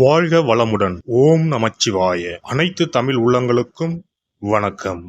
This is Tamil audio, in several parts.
வாழ்க வளமுடன். ஓம் நமச்சிவாய. அனைத்து தமிழ் உள்ளங்களுக்கும் வணக்கம்.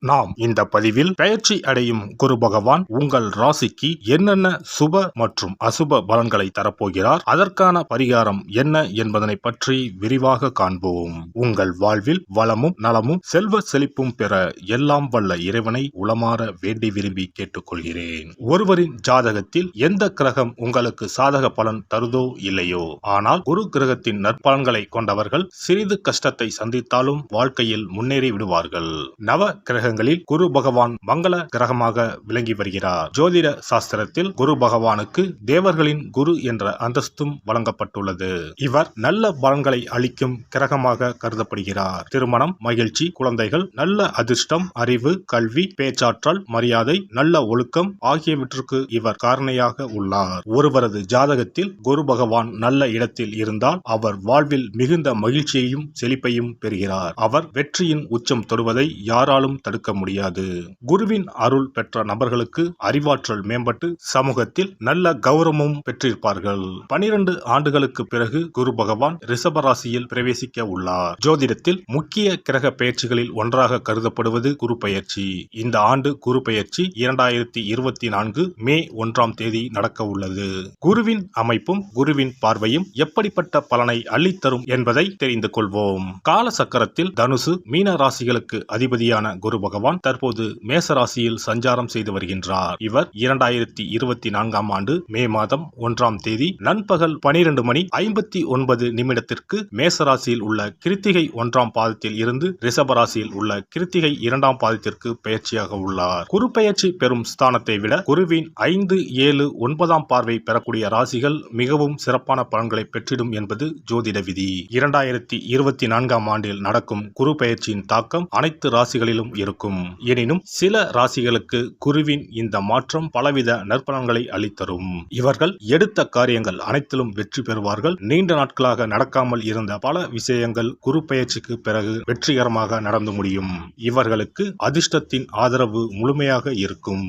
நாம் இந்த பதிவில் பெயர்ச்சி அடையும் குரு பகவான் உங்கள் ராசிக்கு என்னென்ன சுப மற்றும் அசுப பலன்களை தரப்போகிறார், அதற்கான பரிகாரம் என்ன என்பதனை பற்றி விரிவாக காண்போம். உங்கள் வாழ்வில் வளமும் நலமும் செல்வ செழிப்பும் பெற எல்லாம் வல்ல இறைவனை உளமாற வேண்டி விரும்பி கேட்டுக்கொள்கிறேன். ஒருவரின் ஜாதகத்தில் எந்த கிரகம் உங்களுக்கு சாதக பலன் தருதோ இல்லையோ, ஆனால் குரு கிரகத்தின் நற்பலன்களை கொண்டவர்கள் சிறிது கஷ்டத்தை சந்தித்தாலும் வாழ்க்கையில் முன்னேறி விடுவார்கள். நவ கிரக குரு பகவான் மங்கள கிரகமாக விளங்கி வருகிறார். ஜோதிட சாஸ்திரத்தில் குரு பகவானுக்கு தேவர்களின் குரு என்ற அந்தஸ்தும் வழங்கப்பட்டுள்ளது. இவர் நல்ல பலன்களை அளிக்கும் கிரகமாக கருதப்படுகிறார். திருமணம், மகிழ்ச்சி, குழந்தைகள், நல்ல அதிர்ஷ்டம், அறிவு, கல்வி, பேச்சாற்றல், மரியாதை, நல்ல ஒழுக்கம் ஆகியவற்றுக்கு இவர் காரணியாக உள்ளார். ஒருவரது ஜாதகத்தில் குரு பகவான் நல்ல இடத்தில் இருந்தால் அவர் வாழ்வில் மிகுந்த மகிழ்ச்சியையும் செழிப்பையும் பெறுகிறார். அவர் வெற்றியின் உச்சம் தொடுவதை யாராலும் தடுக்க முடியாது. குருவின் அருள் பெற்ற நபர்களுக்கு அறிவாற்றல் மேம்பட்டு சமூகத்தில் நல்ல கௌரவமும் பெற்றிருப்பார்கள். 12 ஆண்டுகளுக்கு பிறகு குரு பகவான் ரிஷப ராசியில் பிரவேசிக்க உள்ளார். ஜோதிடத்தில் முக்கிய கிரக பெயர்ச்சிகளில் ஒன்றாக கருதப்படுவது குரு பெயர்ச்சி. இந்த ஆண்டு குரு பெயர்ச்சி 2024 மே 1ஆம் தேதி நடக்க உள்ளது. குருவின் அமைப்பும் குருவின் பார்வையும் எப்படிப்பட்ட பலனை அள்ளித்தரும் என்பதை தெரிந்து கொள்வோம். கால சக்கரத்தில் தனுசு, மீன ராசிகளுக்கு அதிபதியான குரு பகவான் தற்போது மேச ராசியில் சஞ்சாரம் செய்து வருகின்றார். இவர் 2024ஆம் ஆண்டு மே மாதம் 1ஆம் தேதி நண்பகல் 12:59 மேச ராசியில் உள்ள கிருத்திகை 1ஆம் பாதத்தில் இருந்து ரிஷப ராசியில் உள்ள கிருத்திகை 2ஆம் பாதத்திற்கு பெயர்ச்சியாக உள்ளார். குரு பெயர்ச்சி பெறும் ஸ்தானத்தை விட குருவின் 5, 7, 9ஆம் பார்வை பெறக்கூடிய ராசிகள் மிகவும் சிறப்பான பலன்களை பெற்றிடும் என்பது ஜோதிட விதி. 2024ஆம் ஆண்டில் நடக்கும் குரு பெயர்ச்சியின் தாக்கம் அனைத்து ராசிகளிலும் இருக்கும். எனினும் சில ராசிகளுக்கு குருவின் இந்த மாற்றம் பலவித நற்பலன்களை அளித்தரும். இவர்கள் எடுத்த காரியங்கள் அனைத்திலும் வெற்றி பெறுவார்கள். நீண்ட நாட்களாக நடக்காமல் இருந்த பல விஷயங்கள் குரு பெயர்ச்சிக்கு பிறகு வெற்றிகரமாக நடந்து முடியும். இவர்களுக்கு அதிர்ஷ்டத்தின் ஆதரவு முழுமையாக இருக்கும்.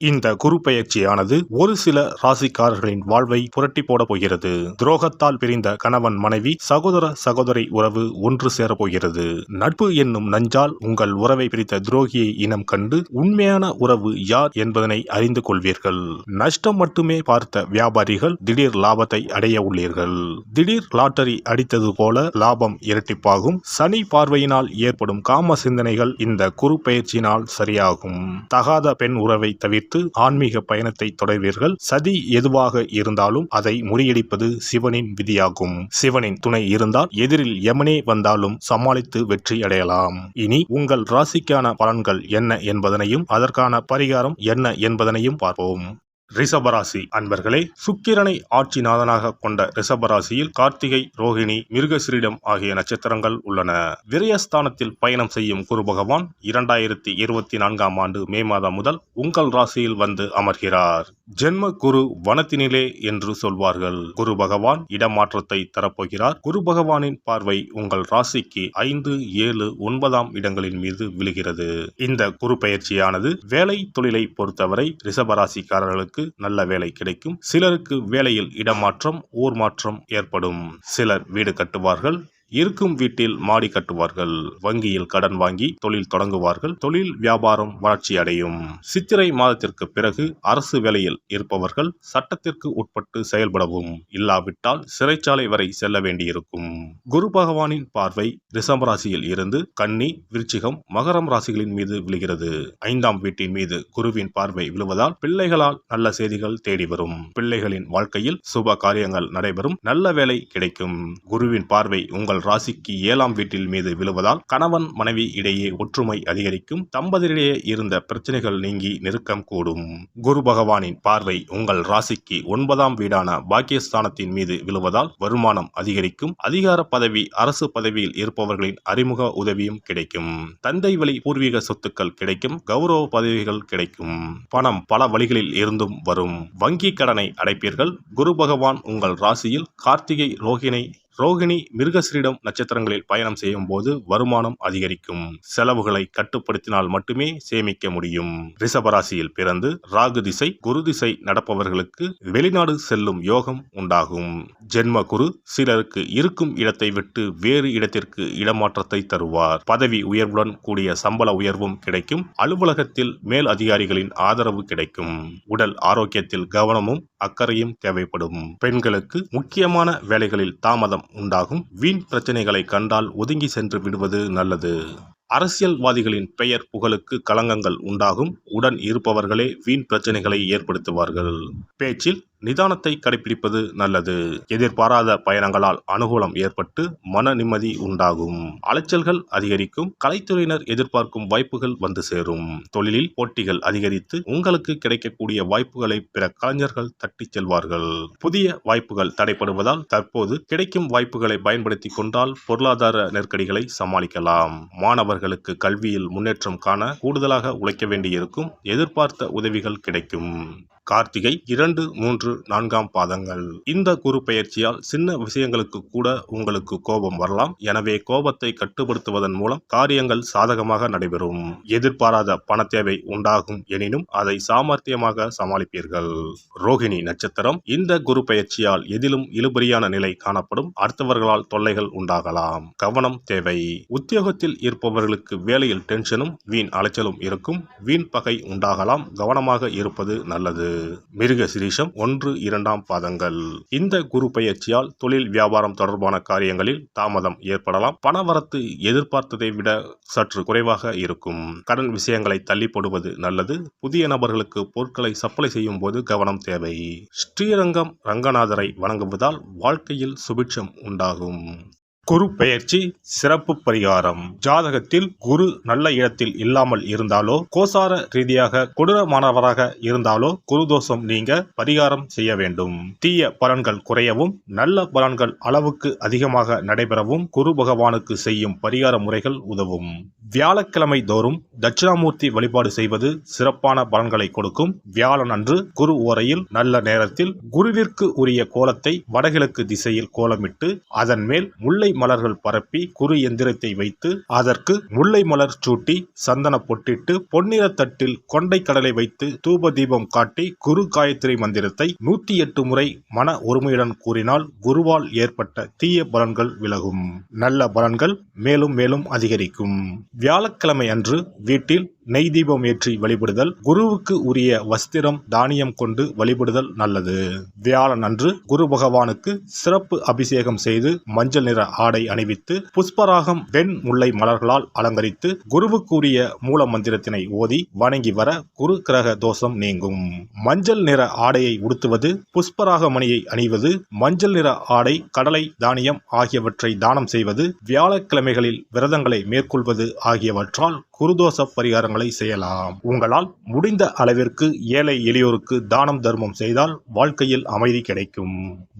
இந்த குரு பெயர்ச்சியானது ஒரு சில ராசிக்காரர்களின் வாழ்வை புரட்டி போட போகிறது. துரோகத்தால் பிரிந்த கணவன் மனைவி, சகோதர சகோதரி உறவு ஒன்று சேரப் போகிறது. நட்பு என்னும் நஞ்சால் உங்கள் உறவை பிரித்த துரோகியை இனம் கண்டு உண்மையான உறவு யார் என்பதனை அறிந்து கொள்வீர்கள். நஷ்டம் மட்டுமே பார்த்த வியாபாரிகள் திடீர் லாபத்தை அடைய உள்ளீர்கள். திடீர் லாட்டரி அடித்தது போல லாபம் இரட்டிப்பாகும். சனி பார்வையினால் ஏற்படும் காம சிந்தனைகள் இந்த குரு பெயர்ச்சியினால் சரியாகும். தகாத பெண் உறவை தவிர்த்து ஆன்மீக பயணத்தை தொடர்வீர்கள். சதி எதுவாக இருந்தாலும் அதை முறியடிப்பது சிவனின் விதியாகும். சிவனின் துணை இருந்தால் எதிரில் யமனே வந்தாலும் சமாளித்து வெற்றி அடையலாம். இனி உங்கள் ராசிக்கான பலன்கள் என்ன என்பதனையும் அதற்கான பரிகாரம் என்ன என்பதனையும் பார்ப்போம். ரிஷபராசி அன்பர்களே, சுக்கிரனை ஆட்சிநாதனாக கொண்ட ரிஷபராசியில் கார்த்திகை, ரோகிணி, மிருகசிரீடம் ஆகிய நட்சத்திரங்கள் உள்ளன. விரயஸ்தானத்தில் பயணம் செய்யும் குரு பகவான் 2024ஆம் ஆண்டு மே மாதம் முதல் உங்கள் ராசியில் வந்து அமர்கிறார். ஜென்ம குரு வனத்தினிலே என்று சொல்வார்கள். குரு பகவான் இடமாற்றத்தை தரப்போகிறார். குரு பகவானின் பார்வை உங்கள் ராசிக்கு 5, 7, 9ஆம் இடங்களின் மீது விழுகிறது. இந்த குரு பெயர்ச்சியானது வேலை தொழிலை பொறுத்தவரை ரிஷபராசிக்காரர்களுக்கு நல்ல வேலை கிடைக்கும். சிலருக்கு வேலையில் இடமாற்றம், ஊர் மாற்றம் ஏற்படும். சிலர் வீடு கட்டுவார்கள். இருக்கும் வீட்டில் மாடி கட்டுவார்கள். வங்கியில் கடன் வாங்கி தொழில் தொடங்குவார்கள். தொழில் வியாபாரம் வளர்ச்சி அடையும். சித்திரை மாதத்திற்கு பிறகு அரசு வேலையில் இருப்பவர்கள் சட்டத்திற்கு உட்பட்டு செயல்படவும், இல்லாவிட்டால் சிறைச்சாலை வரை செல்ல வேண்டியிருக்கும். குரு பகவானின் பார்வை ரிஷப ராசியில் இருந்து கன்னி, விருச்சிகம், மகரம் ராசிகளின் மீது விழுகிறது. 5ஆம் வீட்டின் மீது குருவின் பார்வை விழுவதால் பிள்ளைகளால் நல்ல செய்திகள் தேடி வரும். பிள்ளைகளின் வாழ்க்கையில் சுப காரியங்கள் நடைபெறும். நல்ல வேலை கிடைக்கும். குருவின் பார்வை உங்கள் ராசிக்கு 7ஆம் வீட்டில் மீது விழுவதால் கணவன் மனைவி இடையே ஒற்றுமை அதிகரிக்கும். தம்பதியிடையே இருந்த பிரச்சனைகள் நீங்கி நெருக்கம் கூடும். குரு பகவானின் பார்வை உங்கள் ராசிக்கு 9ஆம் வீடான பாக்கியஸ்தானத்தின் மீது விழுவதால் வருமானம் அதிகரிக்கும். அதிகார பதவி, அரசு பதவியில் இருப்பவர்களின் அறிமுக உதவியும் கிடைக்கும். தந்தை வழி பூர்வீக சொத்துக்கள் கிடைக்கும். கௌரவ பதவிகள் கிடைக்கும். பணம் பல வழிகளில் இருந்தும் வரும். வங்கி கடனை அடைப்பீர்கள். குரு பகவான் உங்கள் ராசியில் கார்த்திகை, ரோகிணி ரோகிணி மிருகஸ்ரீடம் நட்சத்திரங்களில் பயணம் செய்யும் போது வருமானம் அதிகரிக்கும். செலவுகளை கட்டுப்படுத்தினால் மட்டுமே சேமிக்க முடியும். ரிஷபராசியில் பிறந்து ராகு திசை குரு திசை நடப்பவர்களுக்கு வெளிநாடு செல்லும் யோகம் உண்டாகும். ஜென்ம குரு சிலருக்கு இருக்கும் இடத்தை விட்டு வேறு இடத்திற்கு இடமாற்றத்தை தருவார். பதவி உயர்வுடன் கூடிய சம்பள உயர்வும் கிடைக்கும். அலுவலகத்தில் மேல் அதிகாரிகளின் ஆதரவு கிடைக்கும். உடல் ஆரோக்கியத்தில் கவனமும் அக்கறையும் தேவைப்படும். பெண்களுக்கு முக்கியமான வேலைகளில் தாமதம் உண்டாகும். வீண் பிரச்சனைகளை கண்டால் ஒதுங்கி சென்று விடுவது நல்லது. அரசியல்வாதிகளின் பெயர் புகழுக்கு களங்கங்கள் உண்டாகும். உடன் இருப்பவர்களே வீண் பிரச்சனைகளை ஏற்படுத்துவார்கள். பேச்சில் நிதானத்தை கடைபிடிப்பது நல்லது. எதிர்பாராத பயணங்களால் அனுகூலம் ஏற்பட்டு மன நிம்மதி உண்டாகும். அலைச்சல்கள் அதிகரிக்கும். கலைத்துறையினர் எதிர்பார்க்கும் வாய்ப்புகள் வந்து சேரும். தொழிலில் போட்டிகள் அதிகரித்து உங்களுக்கு கிடைக்கக்கூடிய வாய்ப்புகளை பிற கலைஞர்கள் தட்டிச் செல்வார்கள். புதிய வாய்ப்புகள் தடைப்படுவதால் தற்போது கிடைக்கும் வாய்ப்புகளை பயன்படுத்திக் கொண்டால் பொருளாதார நெருக்கடிகளை சமாளிக்கலாம். மாணவர்களுக்கு கல்வியில் முன்னேற்றம் காண கூடுதலாக உழைக்க வேண்டியிருக்கும். எதிர்பார்த்த உதவிகள் கிடைக்கும். கார்த்திகை 2, 3, 4ஆம் பாதங்கள். இந்த குரு பெயர்ச்சியால் சின்ன விஷயங்களுக்கு கூட உங்களுக்கு கோபம் வரலாம். எனவே கோபத்தை கட்டுப்படுத்துவதன் மூலம் காரியங்கள் சாதகமாக நடைபெறும். எதிர்பாராத பண தேவை உண்டாகும் எனினும் அதை சாமர்த்தியமாக சமாளிப்பீர்கள். ரோகிணி நட்சத்திரம். இந்த குரு பெயர்ச்சியால் எதிலும் இழுபறியான நிலை காணப்படும். அடுத்தவர்களால் தொல்லைகள் உண்டாகலாம். கவனம் தேவை. உத்தியோகத்தில் இருப்பவர்களுக்கு வேலையில் டென்ஷனும் வீண் அலைச்சலும் இருக்கும். வீண் பகை உண்டாகலாம். கவனமாக இருப்பது நல்லது. மிருகசீரிஷம் 1, 2ஆம் பாதங்கள். இந்த குரு பெயர்ச்சியால் தொழில் வியாபாரம் தொடர்பான காரியங்களில் தாமதம் ஏற்படலாம். பணவரத்து எதிர்பார்த்ததை விட சற்று குறைவாக இருக்கும். கடன் விஷயங்களை தள்ளி போடுவது நல்லது. புதிய நபர்களுக்கு பொருட்களை சப்ளை செய்யும் போது கவனம் தேவை. ஸ்ரீரங்கம் ரங்கநாதரை வணங்குவதால் வாழ்க்கையில் சுபிட்சம் உண்டாகும். குரு பெயர்ச்சி சிறப்பு பரிகாரம். ஜாதகத்தில் குரு நல்ல இடத்தில் இல்லாமல் இருந்தாலோ கோசார ரீதியாக கொடூரமானவராக இருந்தாலோ குருதோஷம் நீங்க பரிகாரம் செய்ய வேண்டும். தீய பலன்கள் குறையவும் நல்ல பலன்கள் அளவுக்கு அதிகமாக நடைபெறவும் குரு பகவானுக்கு செய்யும் பரிகார முறைகள் உதவும். வியாழக்கிழமை தோறும் தட்சிணாமூர்த்தி வழிபாடு செய்வது சிறப்பான பலன்களை கொடுக்கும். வியாழன் அன்று குரு ஓரையில் நல்ல நேரத்தில் குருவிற்கு உரிய கோலத்தை வடகிழக்கு திசையில் கோலமிட்டு அதன் மேல் முல்லை மலர்கள் பரப்பி குரு எந்திரத்தை வைத்து அதற்கு முல்லை மலர் சூட்டி சந்தன பொட்டிட்டு பொன்னிற தட்டில் கொண்டை கடலை வைத்து தூப தீபம் காட்டி குரு காயத்ரி மந்திரத்தை 108 முறை மன ஒருமையுடன் கூறினால் குருவால் ஏற்பட்ட தீய பலன்கள் விலகும். நல்ல பலன்கள் மேலும் மேலும் அதிகரிக்கும். வியாழக்கிழமை அன்று வீட்டில் நெய் தீபம் ஏற்றி வழிபடுதல். குருவுக்கு உரிய வஸ்திரம் தானியம் கொண்டு வழிபடுதல் நல்லது. வியாழன் அன்று குரு பகவானுக்கு சிறப்பு அபிஷேகம் செய்து மஞ்சள் நிற ஆடை அணிவித்து புஷ்பராகம் வெண் முல்லை மலர்களால் அலங்கரித்து குருவுக்கு உரிய மூல மந்திரத்தினை ஓதி வணங்கி வர குரு கிரக தோஷம் நீங்கும். மஞ்சள் நிற ஆடையை உடுத்துவது, புஷ்பராக மணியை அணிவது, மஞ்சள் நிற ஆடை, கடலை, தானியம் ஆகியவற்றை தானம் செய்வது, வியாழக்கிழமைகளில் விரதங்களை மேற்கொள்வது ஆகியவற்றால் குருதோஷ பரிகாரங்களை செய்யலாம். உங்களால் முடிந்த அளவிற்கு ஏழை எளியோருக்கு தானம் தர்மம் செய்தால் வாழ்க்கையில் அமைதி கிடைக்கும்.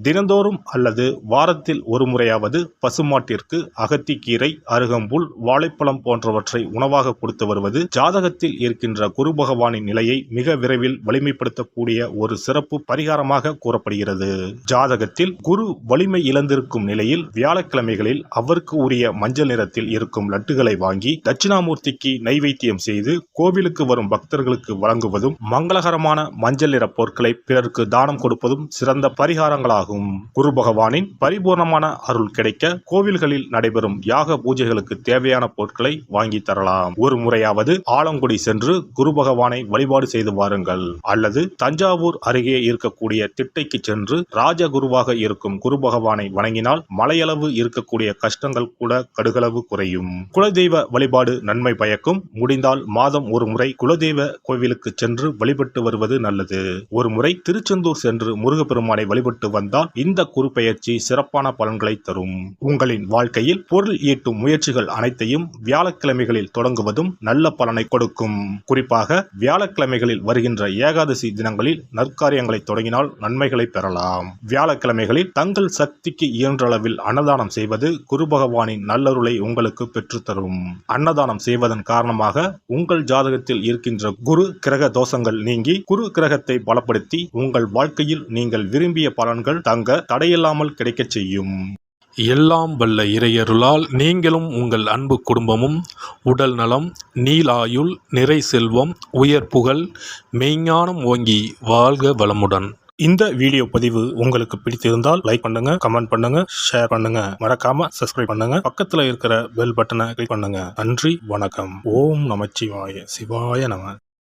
தினந்தோறும் அல்லது வாரத்தில் ஒரு முறையாவது பசுமாட்டிற்கு அகத்திக்கீரை, அருகம்புல், வாழைப்பழம் போன்றவற்றை உணவாக கொடுத்து வருவது ஜாதகத்தில் இருக்கின்ற குரு பகவானின் நிலையை மிக விரைவில் வலிமைப்படுத்தக்கூடிய ஒரு சிறப்பு பரிகாரமாக கூறப்படுகிறது. ஜாதகத்தில் குரு வலிமை இழந்திருக்கும் நிலையில் வியாழக்கிழமைகளில் அவருக்கு உரிய மஞ்சள் நிறத்தில் இருக்கும் லட்டுகளை வாங்கி தட்சிணாமூர்த்திக்கு நைவேத்தியம் செய்து கோவிலுக்கு வரும் பக்தர்களுக்கு வழங்குவதும் மங்களகரமான மஞ்சள் நிற பொருட்களை பிறருக்கு தானம் கொடுப்பதும் சிறந்த பரிகாரங்களாகும். குரு பகவானின் பரிபூர்ணமான அருள் கிடைக்க கோவில்களில் நடைபெறும் யாக பூஜைகளுக்கு தேவையான பொருட்களை வாங்கி தரலாம். ஒரு முறையாவது ஆலங்குடி சென்று குரு பகவானை வழிபாடு செய்து வாருங்கள். அல்லது தஞ்சாவூர் அருகே இருக்கக்கூடிய திட்டைக்கு சென்று ராஜகுருவாக இருக்கும் குரு பகவானை வணங்கினால் மலையளவு இருக்கக்கூடிய கஷ்டங்கள் கூட கடுகளவு குறையும். குலதெய்வ வழிபாடு நன்மை பயக்கும். முடிந்தால் மாதம் ஒரு முறை குலதெய்வ கோவிலுக்கு சென்று வழிபட்டு வருவது நல்லது. ஒரு முறை திருச்செந்தூர் சென்று முருகப்பெருமானை வழிபட்டு வந்தால் இந்த குரு பெயர்ச்சி சிறப்பான பலன்களை தரும். உங்களின் வாழ்க்கையில் பொருள் ஈட்டும் முயற்சிகள் அனைத்தையும் வியாழக்கிழமைகளில் தொடங்குவதும் நல்ல பலனை கொடுக்கும். குறிப்பாக வியாழக்கிழமைகளில் வருகின்ற ஏகாதசி தினங்களில் நற்காரியங்களை தொடங்கினால் நன்மைகளை பெறலாம். வியாழக்கிழமைகளில் தங்கள் சக்திக்கு இயன்றளவில் அன்னதானம் செய்வது குரு பகவானின் நல்லருளை உங்களுக்கு பெற்றுத்தரும். அன்னதானம் செய்வதன் காரணமாக உங்கள் ஜாதகத்தில் இருக்கின்ற குரு கிரக தோஷங்கள் நீங்கி குரு கிரகத்தை பலப்படுத்தி உங்கள் வாழ்க்கையில் நீங்கள் விரும்பிய பலன்கள் தங்க தடையில்லாமல் கிடைக்கச் செய்யும். எல்லாம் வல்ல இறையருளால் நீங்களும் உங்கள் அன்பு குடும்பமும் உடல் நலம், நீளாயுள், நிறை செல்வம், உயர் புகழ், மெய்ஞானம் ஓங்கி வாழ்க வளமுடன். இந்த வீடியோ பதிவு உங்களுக்கு பிடித்திருந்தால் லைக் பண்ணுங்க, கமெண்ட் பண்ணுங்க, ஷேர் பண்ணுங்க, மறக்காம சப்ஸ்கிரைப் பண்ணுங்க, பக்கத்துல இருக்கிற பெல் பட்டனை கிளிக் பண்ணுங்க. நன்றி, வணக்கம். ஓம் நமச்சிவாய, சிவாய நம.